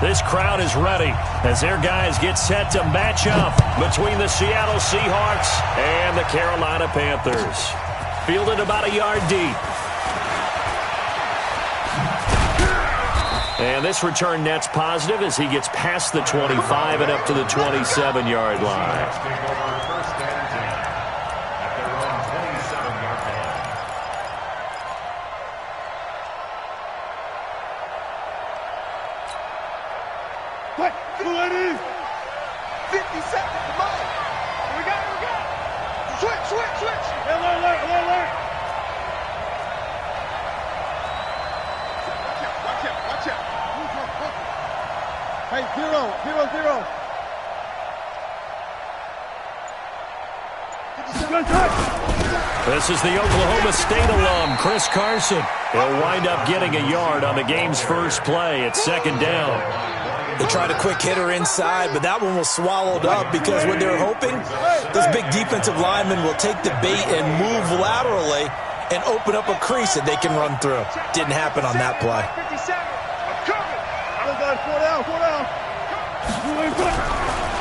This crowd is ready as their guys get set to match up between the Seattle Seahawks and the Carolina Panthers. Fielded about a yard deep. And this return net's positive as he gets past the 25 and up to the 27-yard line. This is the Oklahoma State alum, Chris Carson. He'll wind up getting a yard on the game's first play. It's second down. They tried a quick hitter inside, but that one was swallowed up because what they're hoping, this big defensive lineman will take the bait and move laterally and open up a crease that they can run through. Didn't happen on that play.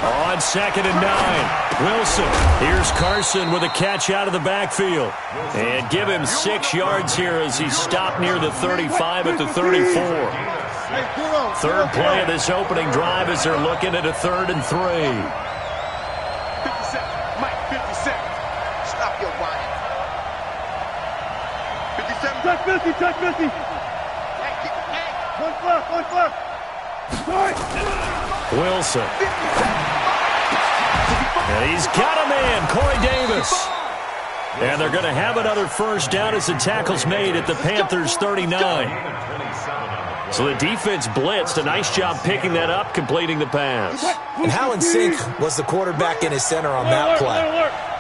On 2nd and 9, Wilson. Here's Carson with a catch out of the backfield. And give him 6 yards here as he's stopped near the 35 at the 34. Third play of this opening drive as they're looking at a 3rd and 3. 57, Mike, 57. Stop your whining. 57. Touch 50. One fluff. Wilson. And he's got a man, Corey Davis. And they're going to have another first down as the tackle's made at the Panthers' 39. So the defense blitzed. A nice job picking that up, completing the pass. And how in sync was the quarterback in his center on that play?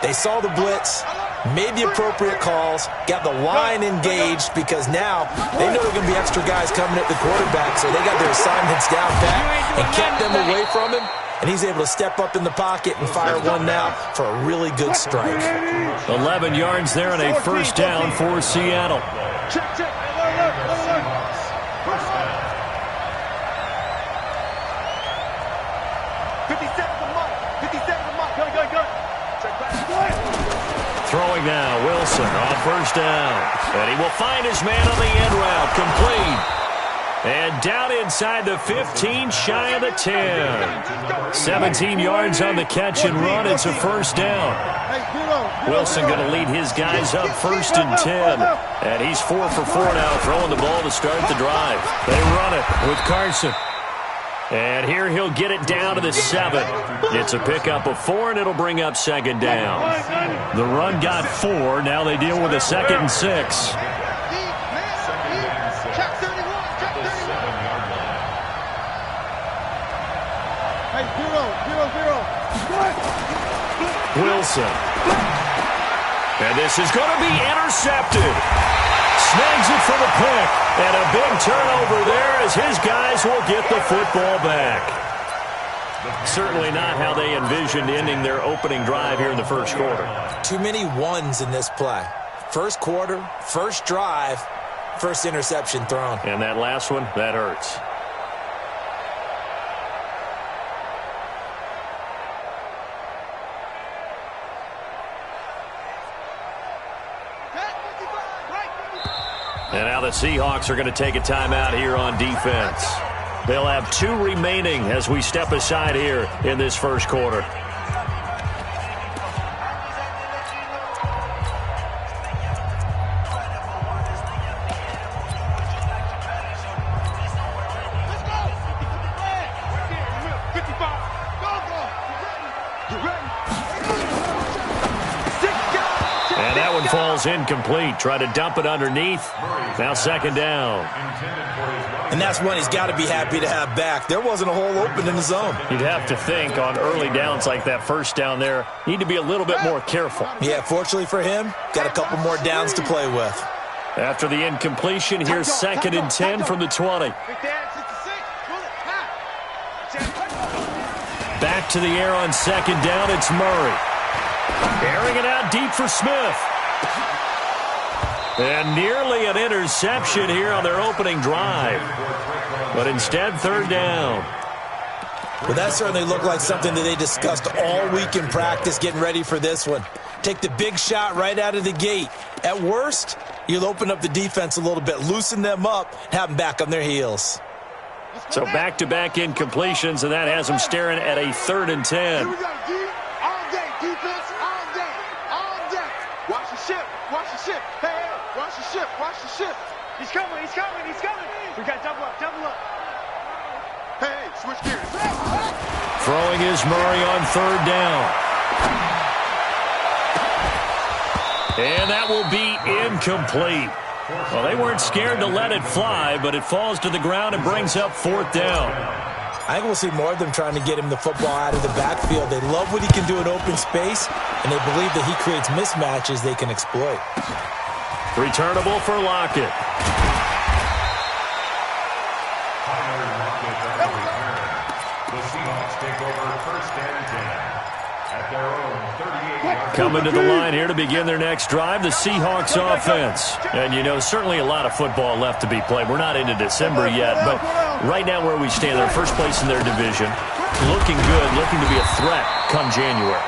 They saw the blitz, made the appropriate calls, got the line engaged because now they know there are going to be extra guys coming at the quarterback, so they got their assignments down pat and kept them away from him. And he's able to step up in the pocket and fire one now for a really good strike. 11 yards there and a first down for Seattle. Check. Throwing now, Wilson on first down. And he will find his man on the end route, complete. And down inside the 15, shy of the 10. 17 yards on the catch and run. It's a first down. Wilson going to lead his guys up 1st and 10. And he's 4 for 4 now, throwing the ball to start the drive. They run it with Carson. And here he'll get it down to the 7. It's a pickup of 4, and it'll bring up second down. The run got 4. Now they deal with a 2nd and 6. Wilson. And this is going to be intercepted. Snags it for the pick. And a big turnover there as his guys will get the football back. Certainly not how they envisioned ending their opening drive here in the first quarter. Too many ones in this play. First quarter, first drive, first interception thrown. And that last one, that hurts. And now the Seahawks are going to take a timeout here on defense. They'll have 2 remaining as we step aside here in this first quarter. And that one falls incomplete. Try to dump it underneath. Now second down. And that's one he's got to be happy to have back. There wasn't a hole open in the zone. You'd have to think on early downs like that first down there, need to be a little bit more careful. Yeah, fortunately for him, got a couple more downs to play with. After the incompletion, here's 2nd and 10 from the 20. Back to the air on second down, it's Murray. Airing it out deep for Smith. And nearly an interception here on their opening drive. But instead, third down. Well, that certainly looked like something that they discussed all week in practice, getting ready for this one. Take the big shot right out of the gate. At worst, you'll open up the defense a little bit, loosen them up, and have them back on their heels. So back-to-back incompletions, and that has them staring at a 3rd and 10. Here we go, D. All day, defense, all day, all day. Watch the ship, watch the ship. Hey, hey, watch the ship, watch the ship. He's coming, he's coming, he's coming. We got double up, double up. Hey, hey, switch gears. Throwing is Murray on 3rd down. And that will be incomplete. Well, they weren't scared to let it fly, but it falls to the ground and brings up 4th down. I think we'll see more of them trying to get him the football out of the backfield. They love what he can do in open space, and they believe that he creates mismatches they can exploit. Returnable for Lockett. The Seahawks take over 1st and 10 at their own 38-yard. Coming to the line here to begin their next drive, the Seahawks offense. And, you know, certainly a lot of football left to be played. We're not into December yet, but right now where we stand, they're first place in their division. Looking good, looking to be a threat come January.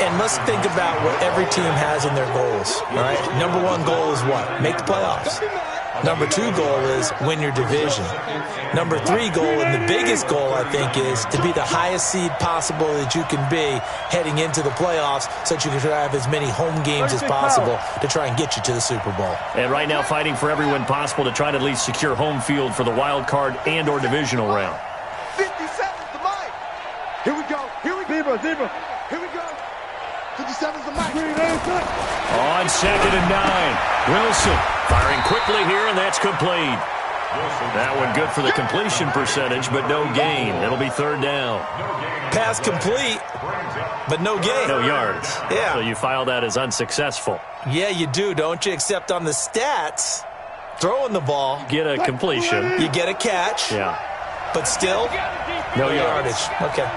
And let's think about what every team has in their goals, all right? Number 1 goal is what? Make the playoffs. Number 2 goal is win your division. Number 3 goal, and the biggest goal, I think, is to be the highest seed possible that you can be heading into the playoffs so that you can have as many home games as possible to try and get you to the Super Bowl. And right now fighting for every win possible to try to at least secure home field for the wild card and or divisional round. 50 seconds to Mike. Here we go, here we go. Zebra. Here we go. 57's the mic. On 2nd and 9, Wilson firing quickly here, and that's complete. That one good for the completion percentage, but no gain. It'll be 3rd down. Pass complete, but no gain. No yards. Yeah. So you file that as unsuccessful. Yeah, you do, don't you? Except on the stats, throwing the ball, Get a completion. you get a catch, Yeah. but still No yardage. Okay.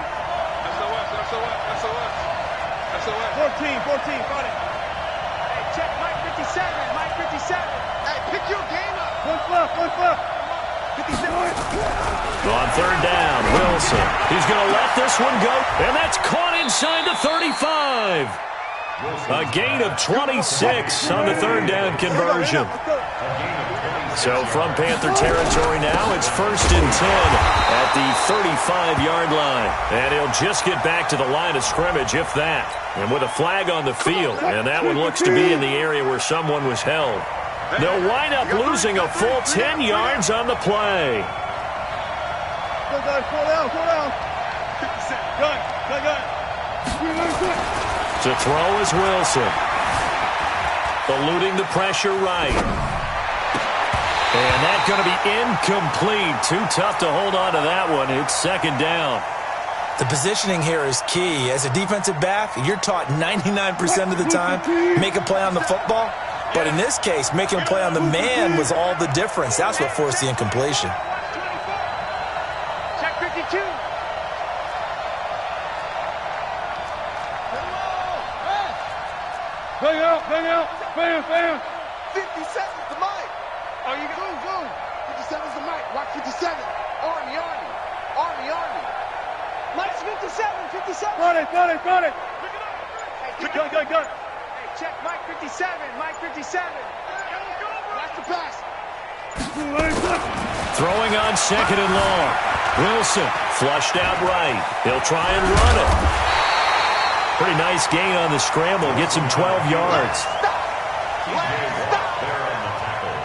14, got it. Hey, check Mike 57, Mike 57. Hey, pick your game up. One flip. 57. On 3rd down, Wilson. He's going to let this one go, and that's caught inside the 35. A gain of 26 on the 3rd down conversion. So from Panther territory now, it's 1st and 10 at the 35-yard line. And he'll just get back to the line of scrimmage, if that. And with a flag on the field, and that one looks to be in the area where someone was held. They'll wind up losing a full 10 yards on the play. Go down. 57. Gun. To throw is Wilson. Eluding the pressure right. And that's going to be incomplete. Too tough to hold on to that one. It's 2nd down. The positioning here is key. As a defensive back, you're taught 99% of the time, make a play on the football. But in this case, making a play on the man was all the difference. That's what forced the incompletion. Check 52. Bang. 50 seconds to Mike. Oh, you go. 57's the mic. Watch 57. Army. Mike's 57. Got it. Hey, gun. Hey, check Mike 57. Watch the pass. Throwing on 2nd and long. Wilson flushed out right. He'll try and run it. Pretty nice gain on the scramble. Gets him 12 yards. Stop. There on the tackle.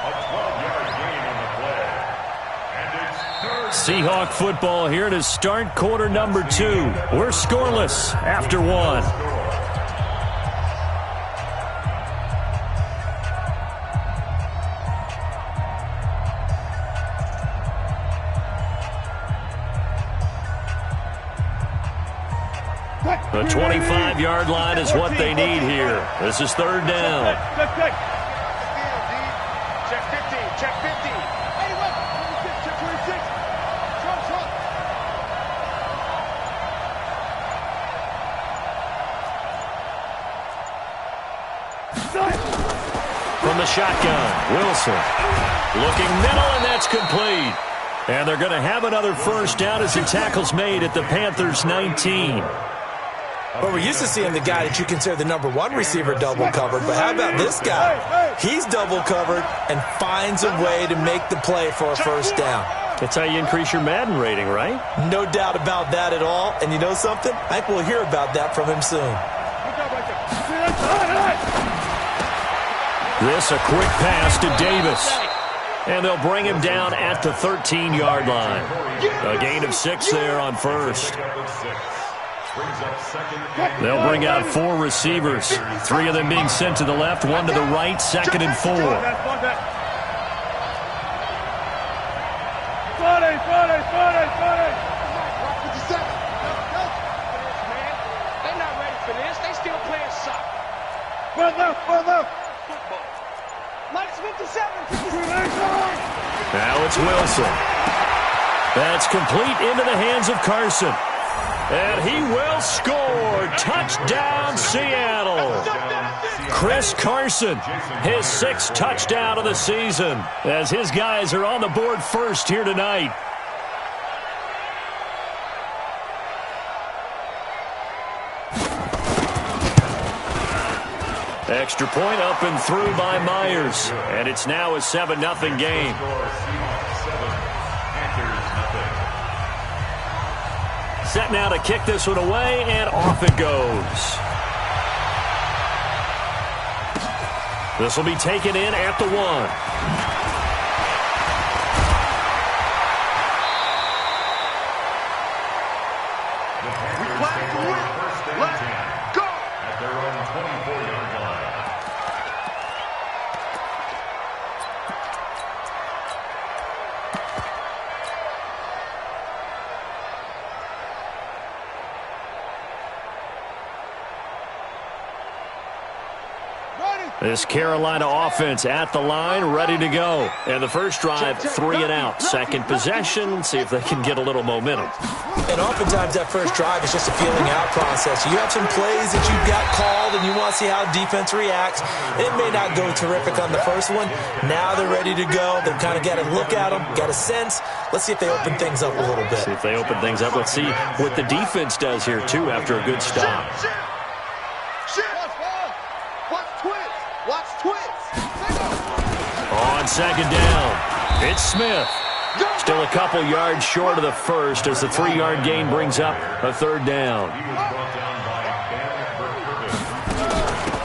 A 12-yard gain on the play. And it's 3rd. Seahawk football here to start quarter number 2. We're scoreless after 1. The 25-yard line is what they need here. This is 3rd down. Check 50. Check 50. Hey, what? Check 26. Trump. From the shotgun, Wilson. Looking middle, and that's complete. And they're going to have another first down as the tackle's made at the Panthers' 19. Well, we're used to seeing the guy that you consider the #1 receiver double covered, but how about this guy? He's double covered and finds a way to make the play for a first down. That's how you increase your Madden rating, right? No doubt about that at all. And you know something? I think we'll hear about that from him soon. This a quick pass to Davis. And they'll bring him down at the 13-yard line. A gain of 6 there on first. They'll bring out 4 receivers. 3 of them being sent to the left, 1 to the right, 2nd and 4. They're not ready for this. They still playing soccer. Now it's Wilson. That's complete into the hands of Carson. And he will score. Touchdown, Seattle. Chris Carson, his 6th touchdown of the season, as his guys are on the board first here tonight. Extra point up and through by Myers. And it's now a 7-0 game. Set now to kick this one away, and off it goes. This will be taken in at the 1. This Carolina offense at the line, ready to go. And the first drive, 3 and out. Second possession, see if they can get a little momentum. And oftentimes that first drive is just a feeling out process. You have some plays that you've got called and you want to see how defense reacts. It may not go terrific on the first one. Now they're ready to go. They've kind of got to look at them, got a sense. Let's see if they open things up a little bit. See if they open things up. Let's see what the defense does here, too, after a good stop. On second down, it's Smith. Still a couple yards short of the first as the 3-yard gain brings up a 3rd down.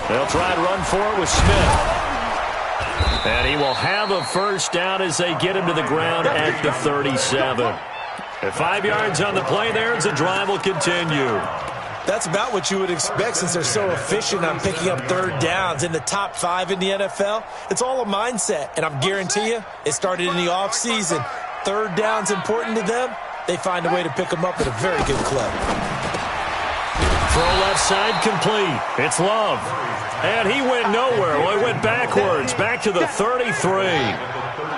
They'll try to run for it with Smith. And he will have a first down as they get him to the ground at the 37. At 5 yards on the play there as the drive will continue. That's about what you would expect since they're so efficient on picking up 3rd downs. In the top 5 in the NFL, it's all a mindset. And I'm guarantee you, it started in the offseason. 3rd down's important to them. They find a way to pick them up at a very good clip. Throw left side complete. It's Love. And he went nowhere. Well, he went backwards, back to the 33.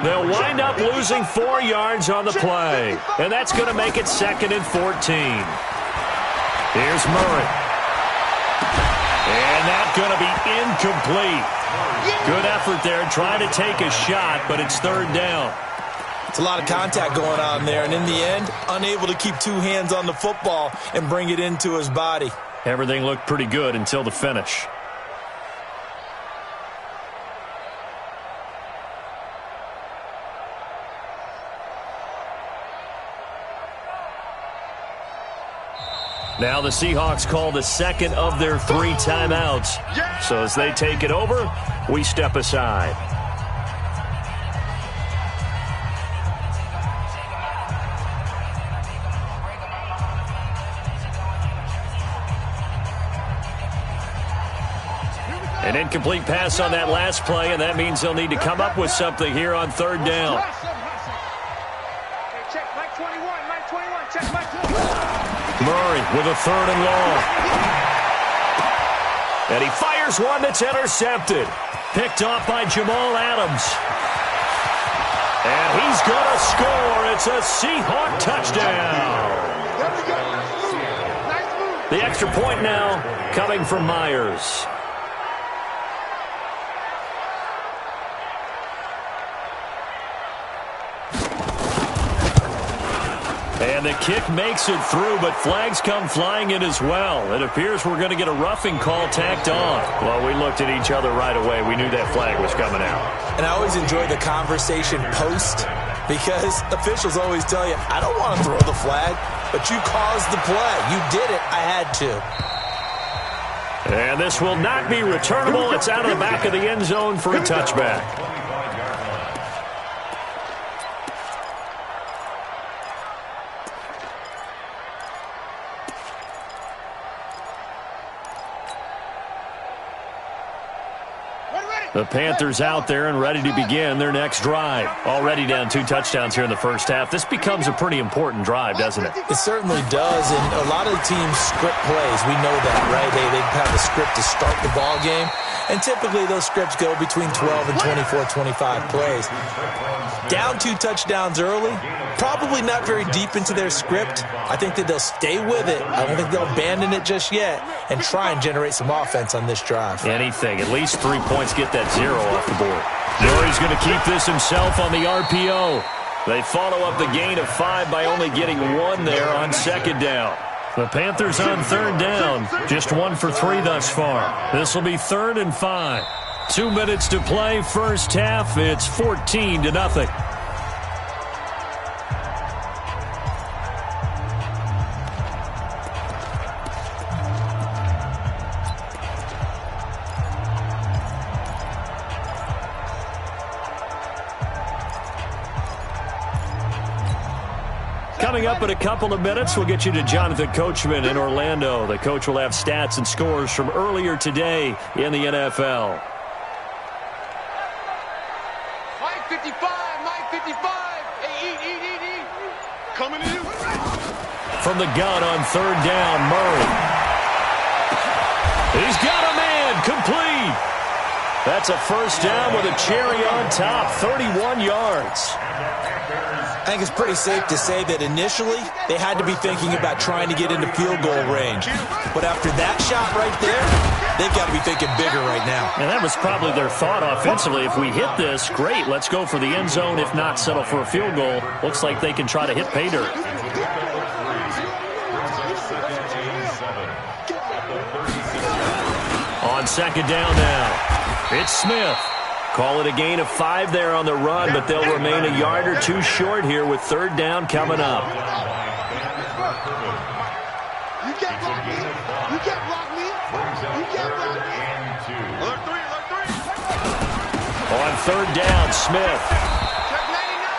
They'll wind up losing 4 yards on the play. And that's going to make it 2nd and 14. Here's Murray. And that's going to be incomplete. Good effort there, trying to take a shot, but it's 3rd down. It's a lot of contact going on there, and in the end, unable to keep 2 hands on the football and bring it into his body. Everything looked pretty good until the finish. Now the Seahawks call the 2nd of their 3 timeouts. So as they take it over, we step aside. An incomplete pass on that last play, and that means they'll need to come up with something here on 3rd down. Murray with a 3rd and long. And he fires one that's intercepted. Picked off by Jamal Adams. And he's going to score. It's a Seahawk touchdown. The extra point now coming from Myers. And the kick makes it through, but flags come flying in as well. It appears we're going to get a roughing call tacked on. Well, we looked at each other right away. We knew that flag was coming out. And I always enjoy the conversation post, because officials always tell you, I don't want to throw the flag, but you caused the play. You did it. I had to. And this will not be returnable. It's out of the back of the end zone for a touchback. The Panthers out there and ready to begin their next drive. Already down 2 touchdowns here in the first half. This becomes a pretty important drive, doesn't it? It certainly does, and a lot of the teams script plays. We know that, right? They have a script to start the ball game, and typically those scripts go between 12 and 24, 25 plays. Down 2 touchdowns early, probably not very deep into their script. I think that they'll stay with it. I don't think they'll abandon it just yet and try and generate some offense on this drive. Anything. At least 3 points, get that 0 off the board. Murray's going to keep this himself on the RPO. They follow up the gain of 5 by only getting 1 there on second down. The Panthers on third down, just 1 for 3 thus far. This will be 3rd and 5. 2 minutes to play, first half. It's 14-0. Coming up in a couple of minutes, we'll get you to Jonathan Coachman in Orlando. The coach will have stats and scores from earlier today in the NFL. Mike 55, Mike 55. Hey, eat. Coming to you. From the gun on third down, Murray. He's got a man, complete. That's a first down with a cherry on top, 31 yards. I think it's pretty safe to say that initially they had to be thinking about trying to get into field goal range. But after that shot right there, they've got to be thinking bigger right now. And that was probably their thought offensively. If we hit this, great, let's go for the end zone. If not, settle for a field goal. Looks like they can try to hit pay dirt. On second down now, it's Smith. Call it a gain of 5 there on the run, but they'll remain a yard or 2 short here with third down coming up. You can't block me. You can't block me. You can't block me. Alert 3. On third down, Smith.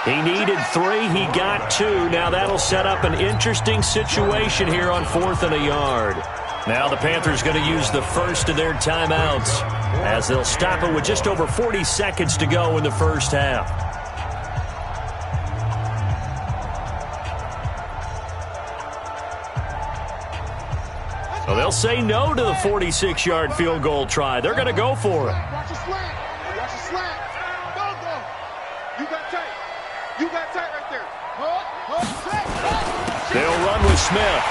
He needed 3. He got 2. Now that'll set up an interesting situation here on 4th and a yard. Now the Panthers going to use the first of their timeouts as they'll stop it with just over 40 seconds to go in the first half. So they'll say no to the 46-yard field goal try. They're going to go for it. Watch a slant. Watch a slant. Go. You got tight. You got tight right there. They'll run with Smith.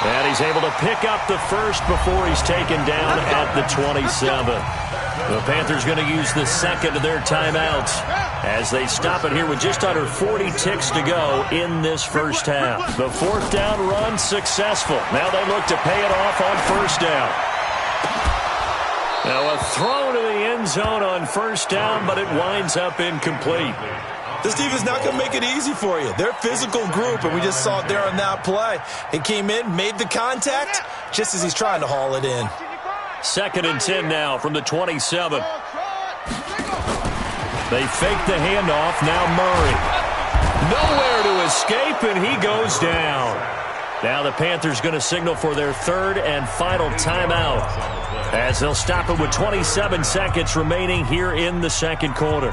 And he's able to pick up the first before he's taken down at the 27. The Panthers going to use the second of their timeouts as they stop it here with just under 40 ticks to go in this first half. The 4th down run successful. Now they look to pay it off on first down. Now a throw to the end zone on first down, but it winds up incomplete. This defense not going to make it easy for you. They're a physical group, and we just saw it there on that play. He came in, made the contact, just as he's trying to haul it in. 2nd and 10 now from the 27. They fake the handoff. Now Murray. Nowhere to escape, and he goes down. Now the Panthers going to signal for their 3rd and final timeout as they'll stop it with 27 seconds remaining here in the second quarter.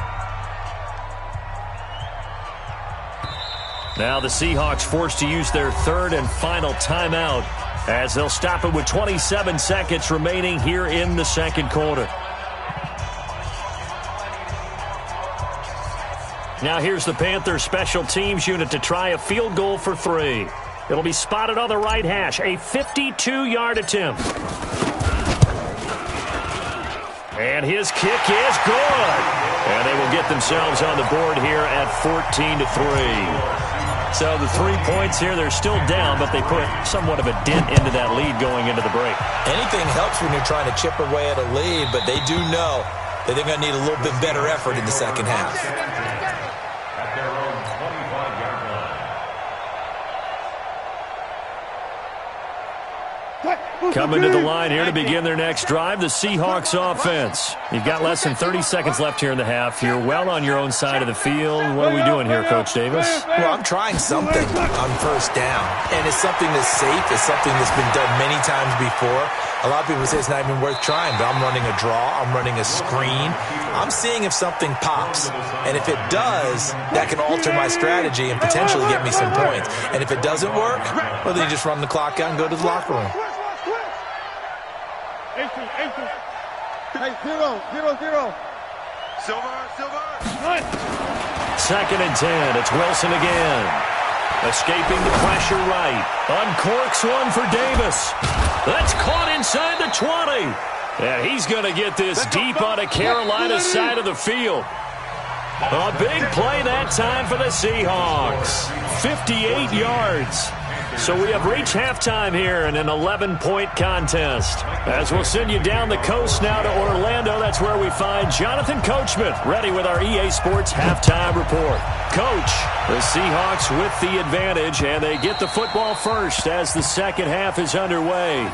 Now the Seahawks forced to use their 3rd and final timeout as they'll stop it with 27 seconds remaining here in the second quarter. Now here's the Panthers special teams unit to try a field goal for 3. It'll be spotted on the right hash, a 52-yard attempt. And his kick is good. And they will get themselves on the board here at 14-3. So the 3 points here, they're still down, but they put somewhat of a dent into that lead going into the break. Anything helps when you're trying to chip away at a lead, but they do know that they're going to need a little bit better effort in the second half. At their own 25-yard line. Coming to the line here to begin their next drive, the Seahawks offense. You've got less than 30 seconds left here in the half. You're well on your own side of the field. What are we doing here, Coach Davis? Well, I'm trying something on first down, and it's something that's safe. It's something that's been done many times before. A lot of people say it's not even worth trying, but I'm running a draw. I'm running a screen. I'm seeing if something pops, and if it does, that can alter my strategy and potentially get me some points. And if it doesn't work, well, then you just run the clock out and go to the locker room. Hey, 0-0-0. Silver. Second and 10. It's Wilson again. Escaping the pressure right. Uncorks one for Davis. That's caught inside the 20. And he's going to get this deep on a Carolina side of the field. A big play that time for the Seahawks. 58 yards. So we have reached halftime here in an 11-point contest. As we'll send you down the coast now to Orlando, that's where we find Jonathan Coachman, ready with our EA Sports halftime report. Coach, the Seahawks with the advantage, and they get the football first as the second half is underway.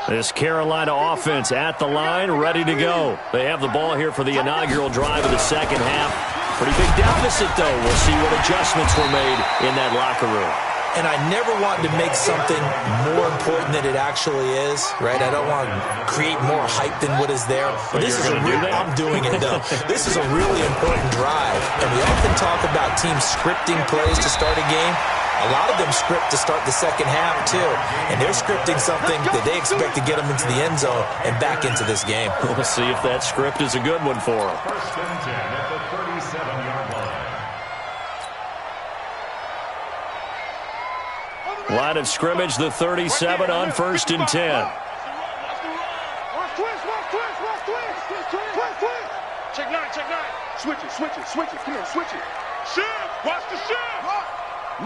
This Carolina offense at the line, ready to go. They have the ball here for the inaugural drive of the second half. Pretty big deficit, though. We'll see what adjustments were made in that locker room. And I never want to make something more important than it actually is, right? I don't want to create more hype than what is there. But this is I'm doing it, though. This is a really important drive. And we often talk about teams scripting plays to start a game. A lot of them script to start the second half, too. And they're scripting something that they expect to get them into the end zone and back into this game. We'll see if that script is a good one for them. First and 10 at the 37-yard line. Line of scrimmage, the 37 on first and 10. Watch twist. Check nine. Switch it. Come on, switch it. Shift. Watch the shift.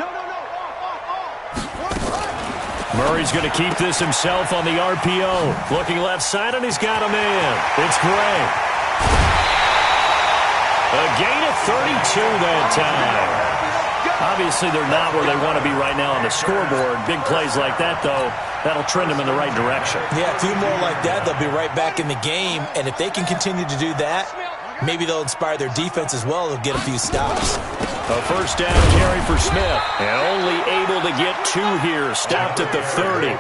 No. Off. Murray's going to keep this himself on the RPO. Looking left side, and he's got a man. It's Gray. A gain of 32 that time. Obviously, they're not where they want to be right now on the scoreboard. Big plays like that, though, that'll trend them in the right direction. Yeah, a few more like that, they'll be right back in the game. And if they can continue to do that, maybe they'll inspire their defense as well. They'll get a few stops. A first down carry for Smith. And only able to get 2 here. Stopped at the 30.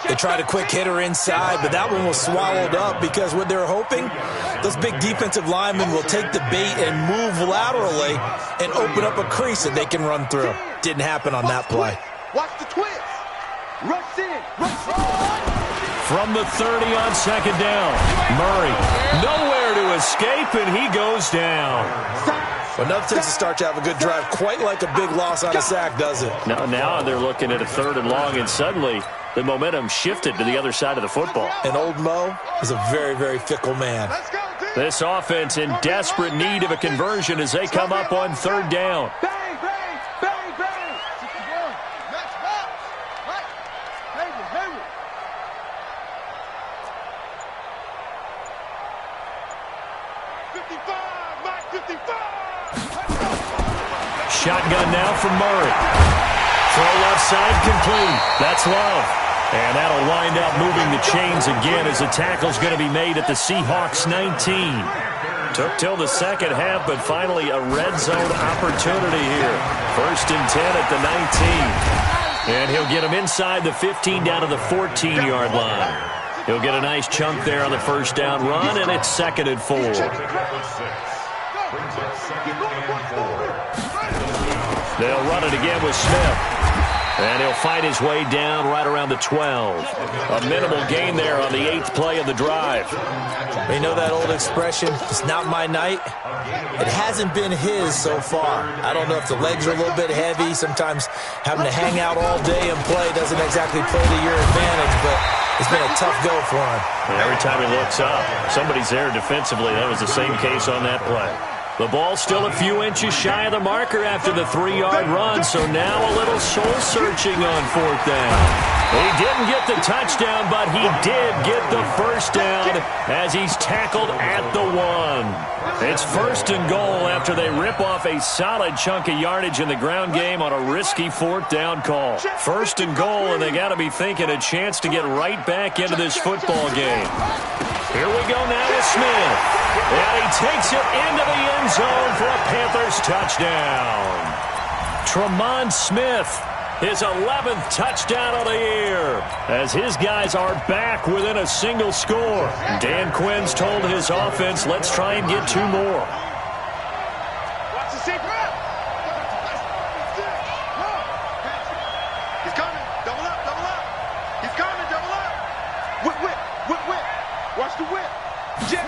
They tried a quick hitter inside, but that one was swallowed up because what they're hoping, those big defensive linemen will take the bait and move laterally and open up a crease that they can run through. Didn't happen on that play. Watch the twist. Rush in. From the 30 on second down. Murray nowhere to escape, and he goes down. Well, nothing to start to have a good drive, quite like a big loss on a sack, does it? Now they're looking at a 3rd and long, and suddenly the momentum shifted to the other side of the football. And old Mo is a very, very fickle man. This offense in desperate need of a conversion as they come up on 3rd down. Bang. Shotgun now from Murray. Throw left side complete. That's Love. And that'll wind up moving the chains again as the tackle's going to be made at the Seahawks 19. Took till the second half, but finally a red zone opportunity here. First and 10 at the 19. And he'll get him inside the 15 down to the 14-yard line. He'll get a nice chunk there on the first down run, and it's 2nd and 4. They'll run it again with Smith. And he'll fight his way down right around the 12. A minimal gain there on the 8th play of the drive. You know that old expression, it's not my night? It hasn't been his so far. I don't know if the legs are a little bit heavy. Sometimes having to hang out all day and play doesn't exactly play to your advantage, but it's been a tough go for him. And every time he looks up, somebody's there defensively. That was the same case on that play. The ball's still a few inches shy of the marker after the 3-yard run, so now a little soul-searching on 4th down. He didn't get the touchdown, but he did get the first down as he's tackled at the 1. It's 1st and goal after they rip off a solid chunk of yardage in the ground game on a risky 4th down call. 1st and goal, and they got to be thinking a chance to get right back into this football game. Here we go now with Smith. And he takes it into the end zone for a Panthers touchdown. Tremont Smith, his 11th touchdown of the year, as his guys are back within a single score. Dan Quinn's told his offense, let's try and get 2 more. Watch the secret. He's coming. Double up, double up. He's coming, double up. Whip, whip, whip, whip. Watch the whip. Jet.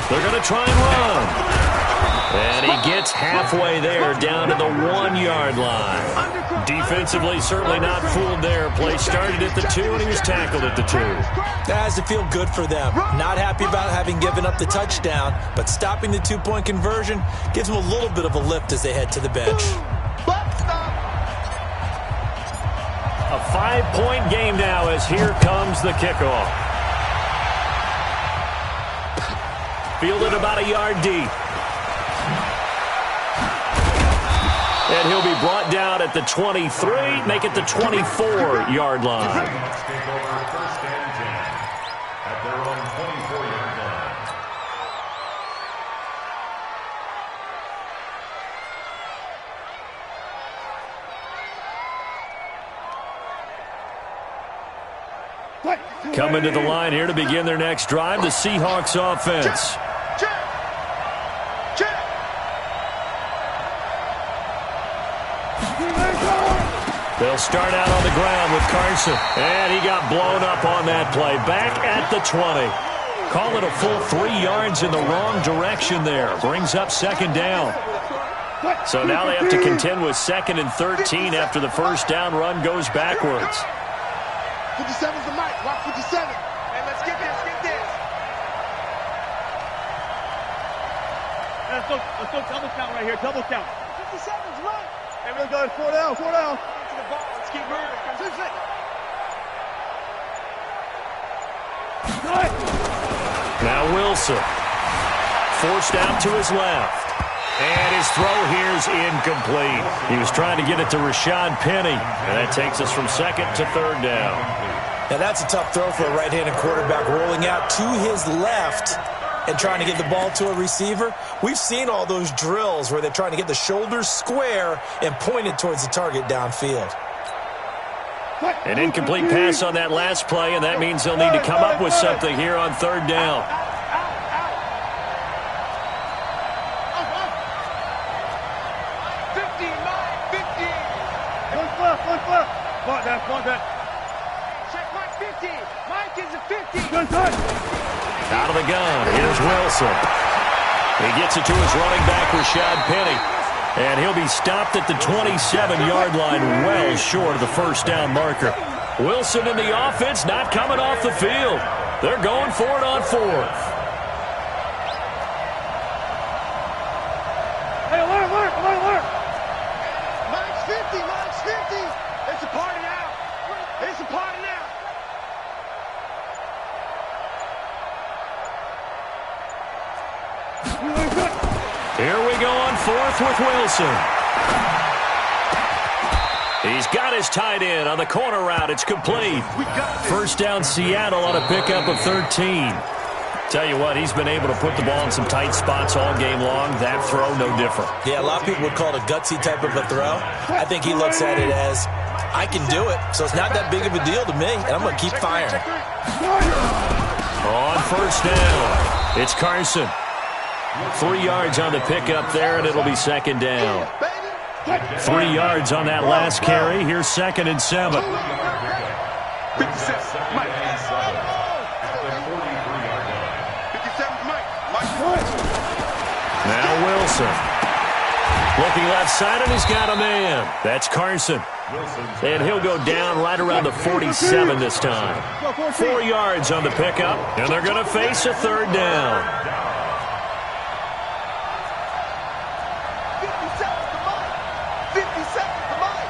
They're going to try and run. And he gets halfway there, down to the 1-yard line. Defensively, certainly not fooled there. Play started at the 2, and he was tackled at the 2. That has to feel good for them. Not happy about having given up the touchdown, but stopping the 2-point conversion gives them a little bit of a lift as they head to the bench. A 5-point game now as here comes the kickoff. Fielded about a yard deep. And he'll be brought down at the 23, make it the 24-yard line. Take over 1st and 10 at their own 24-yard line. Coming to the line here to begin their next drive, the Seahawks offense. They'll start out on the ground with Carson. And he got blown up on that play. Back at the 20. Call it a full 3 yards in the wrong direction there. Brings up 2nd down. So now they have to contend with 2nd and 13 after the first down run goes backwards. 57's the mic. Watch 57. Hey, let's get this. Get this. Let's go double count right here. Double count. 57's right. Hey, we're going 4 down. 4 down. To the ball. Let's keep moving. Now Wilson. Forced out to his left. And his throw here is incomplete. He was trying to get it to Rashad Penny. And that takes us from 2nd to 3rd down. Now that's a tough throw for a right-handed quarterback, rolling out to his left and trying to get the ball to a receiver. We've seen all those drills where they're trying to get the shoulders square and point it towards the target downfield. An incomplete pass on that last play, and that means they'll need to come up with something here on 3rd down. Check Mike 50. Mike is a 50. Out of the gun, here's Wilson. He gets it to his running back, Rashad Penny. And he'll be stopped at the 27-yard line, well short of the first down marker. Wilson and the offense not coming off the field. They're going for it on 4th. Hey, alert. Mike's 50. Mike's 50. It's a party now. It's a party now. Here we go on 4th with Wilson. He's got his tight end on the corner route. It's complete. First down Seattle on a pickup of 13. Tell you what, he's been able to put the ball in some tight spots all game long. That throw, no different. Yeah, a lot of people would call it a gutsy type of a throw. I think he looks at it as, I can do it, so it's not that big of a deal to me, and I'm going to keep firing. On first down, it's Carson. 3 yards on the pickup there, and it'll be 2nd down. 3 yards on that last carry. Here's 2nd and 7. 57, Mike. 57, Mike. Now Wilson. Looking left side, and he's got a man. That's Carson. And he'll go down right around the 47 this time. 4 yards on the pickup, and they're going to face a 3rd down. 57's the Mike. 57's the Mike.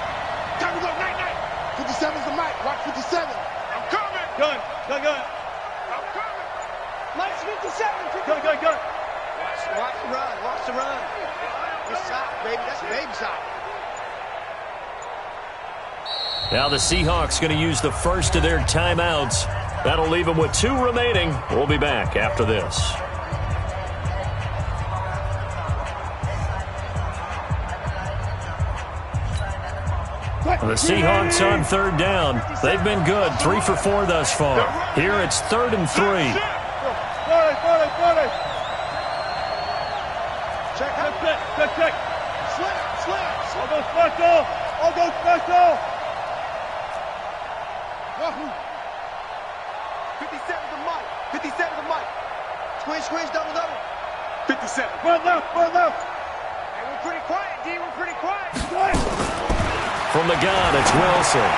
Time to go, night. 57's the Mike. Watch 57. I'm coming. Gun. I'm coming. Mike's 57. Gun. Watch the run. It's shot, baby. That's a baby shot. Now the Seahawks going to use the first of their timeouts. That'll leave them with 2 remaining. We'll be back after this. The Seahawks on 3rd down. They've been good, 3 for 4 thus far. Here it's 3rd and 3. 40. Check. Slip. I'll go special. 57's the Mike. 57's the Mike. Squish, double. 57. Run left. Hey, we're pretty quiet, D. We're pretty quiet. From the gun, it's Wilson.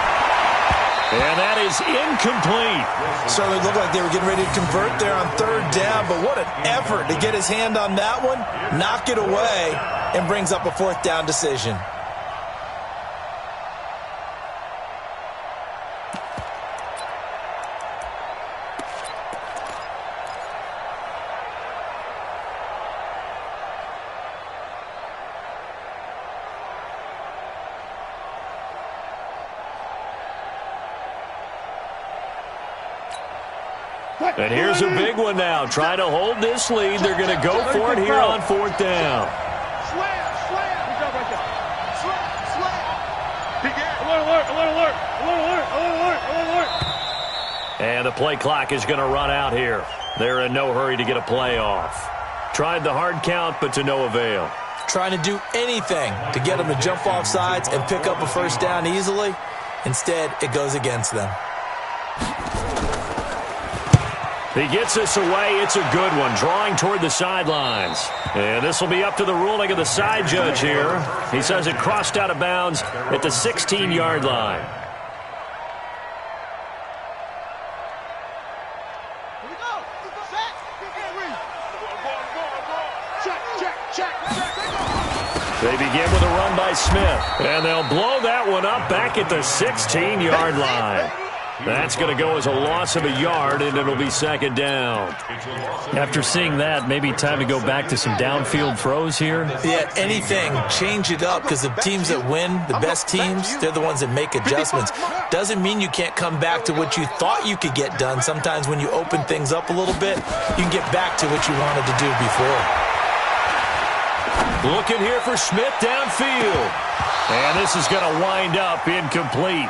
And that is incomplete. Certainly looked like they were getting ready to convert there on 3rd down, but what an effort to get his hand on that one, knock it away, and brings up a 4th down decision. And here's a big one now. Trying to hold this lead. They're going to go for it here on 4th down. Slam. Good job right there. Slam. Big air. Alert. And the play clock is going to run out here. They're in no hurry to get a play off. Tried the hard count, but to no avail. Trying to do anything to get them to jump off sides and pick up a 1st down easily. Instead, it goes against them. He gets this away. It's a good one. Drawing toward the sidelines. And this will be up to the ruling of the side judge here. He says it crossed out of bounds at the 16-yard line. Here we go. Check. They begin with a run by Smith. And they'll blow that one up back at the 16-yard line. That's going to go as a loss of a yard, and it'll be 2nd down. After seeing that, maybe time to go back to some downfield throws here. Yeah, anything. Change it up, because the teams that win, the best teams, they're the ones that make adjustments. Doesn't mean you can't come back to what you thought you could get done. Sometimes when you open things up a little bit, you can get back to what you wanted to do before. Looking here for Smith downfield. And this is going to wind up incomplete.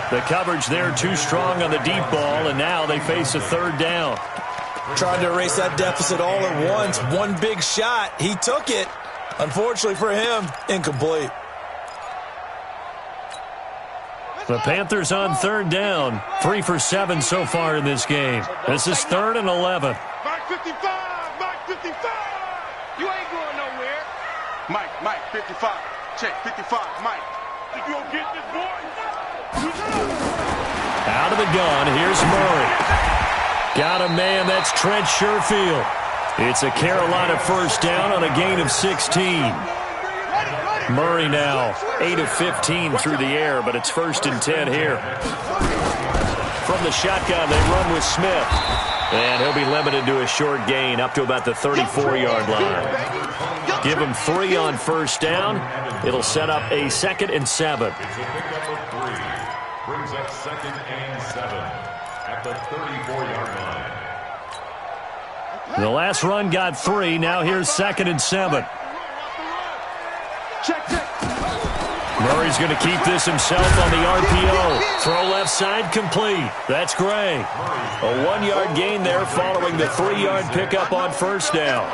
The coverage there too strong on the deep ball, and now they face a 3rd down. Trying to erase that deficit all at once. One big shot. He took it. Unfortunately for him, incomplete. The Panthers on 3rd down. 3 for 7 so far in this game. This is 3rd and 11. Mike 55. You ain't going nowhere. Mike 55. Check 55. Mike. If you don't get this boy. Out of the gun, here's Murray. Got a man, that's Trent Sherfield. It's a Carolina 1st down on a gain of 16. Murray now 8 of 15 through the air, but it's 1st and 10 here. From the shotgun, they run with Smith. And he'll be limited to a short gain up to about the 34-yard line. Give him 3 on 1st down. It'll set up a 2nd and 7. Brings up 2nd and 7 at the 34-yard line. The last run got 3. Now here's 2nd and 7. Check. Murray's going to keep this himself on the RPO. Throw left side complete. That's Gray. A 1-yard gain there following the 3-yard pickup on first down.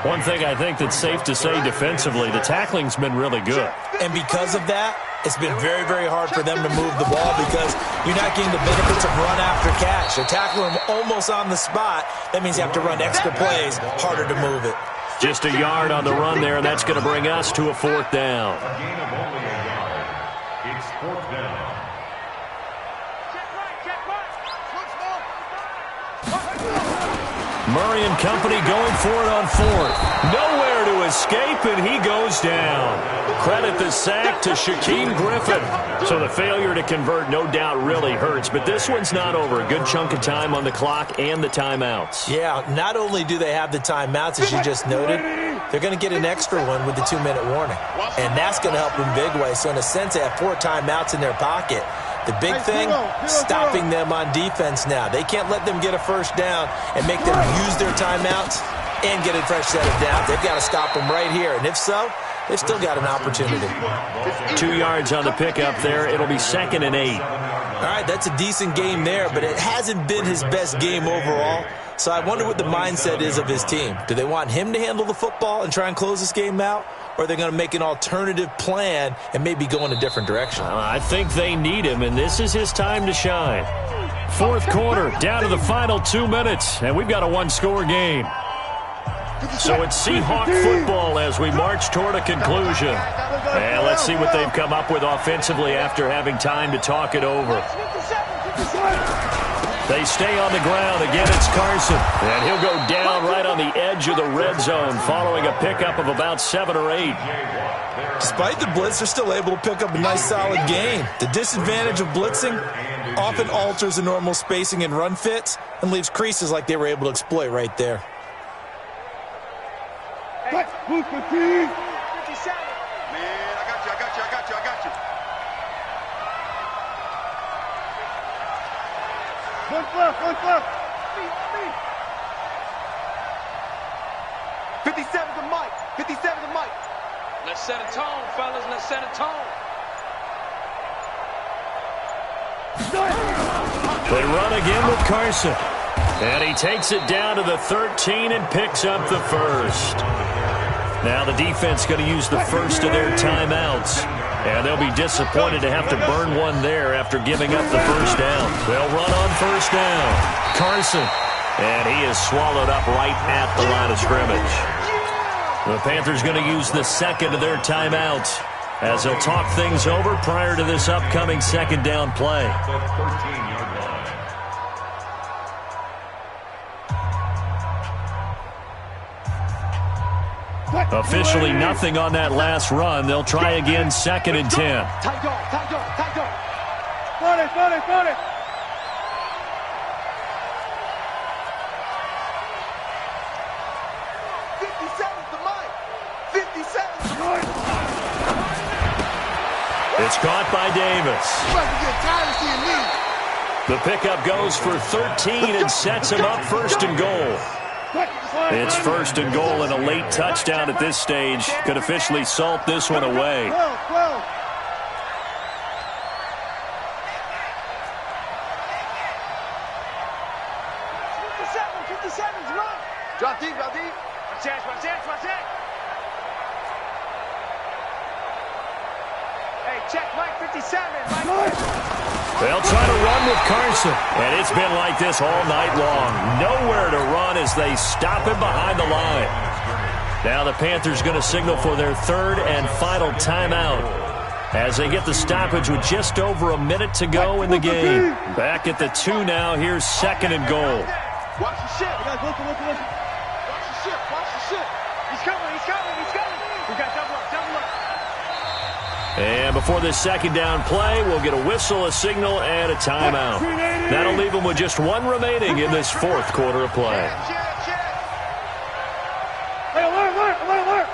One thing I think that's safe to say defensively, the tackling's been really good. And because of that, it's been very, very hard for them to move the ball because you're not getting the benefits of run after catch. They're tackling them almost on the spot. That means you have to run extra plays, harder to move it. Just a yard on the run there, and that's going to bring us to a 4th down. A gain of only a yard. It's 4th down. Murray and company going for it on 4th. Nowhere to escape, and he goes down. Credit the sack to Shaquem Griffin. So the failure to convert no doubt really hurts, but this one's not over. A good chunk of time on the clock and the timeouts. Yeah, not only do they have the timeouts, as you just noted, they're going to get an extra one with the 2-minute warning. And that's going to help them big way. So in a sense, they have 4 timeouts in their pocket. The big thing, stopping them on defense now. They can't let them get a first down and make them use their timeouts and get a fresh set of downs. They've got to stop them right here. And if so, they've still got an opportunity. 2 yards on the pickup there. It'll be 2nd and 8. All right, that's a decent game there, but it hasn't been his best game overall. So I wonder what the mindset is of his team. Do they want him to handle the football and try and close this game out? Or are they going to make an alternative plan and maybe go in a different direction? I think they need him, and this is his time to shine. 4th quarter, down to the final 2 minutes, and we've got a 1-score game. So it's Seahawk football as we march toward a conclusion. And let's see what they've come up with offensively after having time to talk it over. They stay on the ground. Again, it's Carson. And he'll go down right on the edge of the red zone following a pickup of about 7 or 8. Despite the blitz, they're still able to pick up a nice solid gain. The disadvantage of blitzing often alters the normal spacing and run fits and leaves creases like they were able to exploit right there. Move 15. 57. Man, I got you. One left. 57 to Mike. Let's set a tone, fellas. Let's set a tone. They run again with Carson. And he takes it down to the 13 and picks up the first. Now the defense going to use the first of their timeouts. And they'll be disappointed to have to burn one there after giving up the first down. They'll run on first down. Carson. And he is swallowed up right at the line of scrimmage. The Panthers going to use the second of their timeouts as they'll talk things over prior to this upcoming 2nd down play. The 13-yard line. Officially nothing on that last run. They'll try again 2nd and 10. Tight dog. Got it. 57 to Mike. 57 to Mike. It's caught by Davis. You must be getting tired of seeing me. The pickup goes for 13 and sets him up 1st and goal. It's 1st and goal and a late touchdown at this stage could officially salt this one away. 12. 57's run. Drop deep. Watch that. Hey, check Mike 57. They'll try to run with Carson, and it's been like this all night long. Nowhere to run as they stop him behind the line. Now the Panthers going to signal for their 3rd and final timeout as they get the stoppage with just over a minute to go in the game. Back at the 2 now. Here's 2nd and goal. Watch the ship. Watch the ship. He's coming. We got double up. And before this 2nd down play, we'll get a whistle, a signal, and a timeout. That'll leave them with just 1 remaining in this 4th quarter of play. Hey, alert.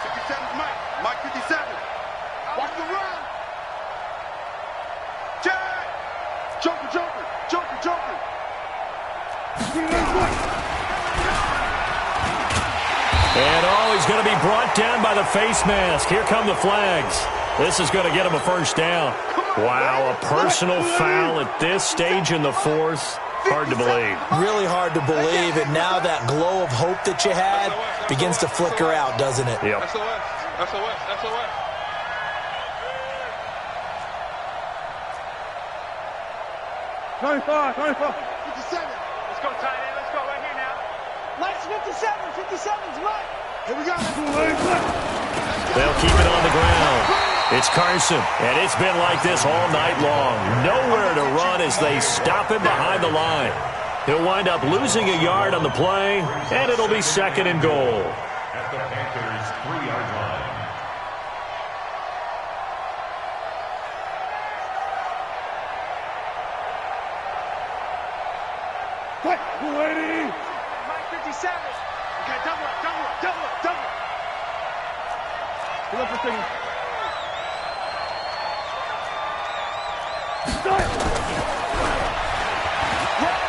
57's Mike 57. Watch the run. Jack. Joker. And, oh, he's going to be brought down by the face mask. Here come the flags. This is going to get him a first down. Wow, a personal foul at this stage in the fourth. Hard to believe. Really hard to believe, and now that glow of hope that you had begins to flicker out, doesn't it? Yep. SOS. 25, 57. 25. Let's go, tight end. Let's go right here now. Lights 57. 57's right. Here we go. They'll keep it on the ground. It's Carson, and it's been like this all night long. Nowhere to run as they stop him behind the line. He'll wind up losing a yard on the play, and it'll be second and goal. At the Panthers' 3-yard line. Quick, 280. Mike 57. Okay, double up. Pull up the thing.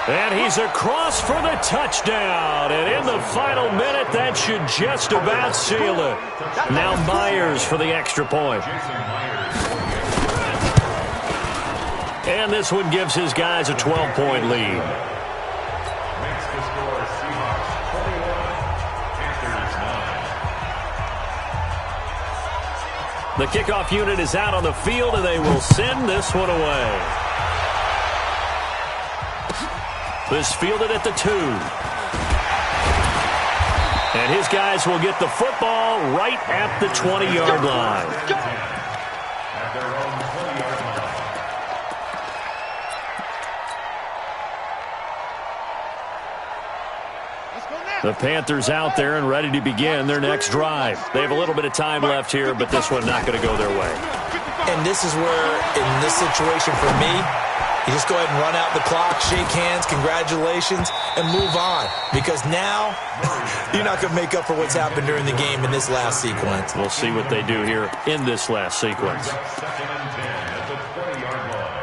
And he's across for the touchdown. And in the final minute, that should just about seal it. Now Myers for the extra point. And this one gives his guys a 12-point lead. Makes the score Seahawks 41, Panthers 9. The kickoff unit is out on the field, and they will send this one away. This fielded at the 2. And his guys will get the football right at the 20-yard line. At their own 20-yard line. The Panthers out there and ready to begin their next drive. They have a little bit of time left here, but this one not going to go their way. And this is where, in this situation for me, you just go ahead and run out the clock, shake hands, congratulations, and move on. Because now, you're not going to make up for what's happened during the game in this last sequence. We'll see what they do here in this last sequence. Second and 10 at the 20-yard line.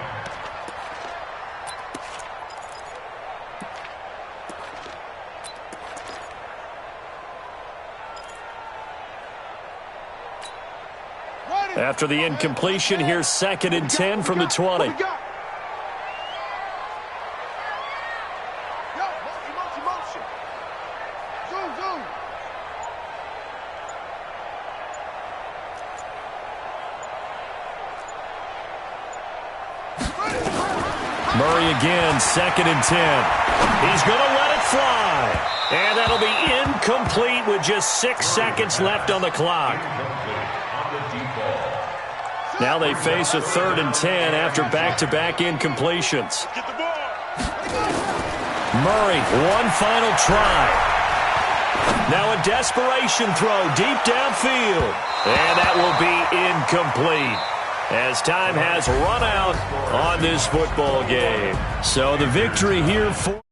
After the incompletion, here's second and 10 from the 20. Motion. Zoom. Murray again, second and 10. He's going to let it fly. And that'll be incomplete with just 6 seconds left on the clock. Now they face a third and 10 after back-to-back incompletions. Murray, one final try. Now a desperation throw deep downfield. And that will be incomplete, as time has run out on this football game. So the victory here for...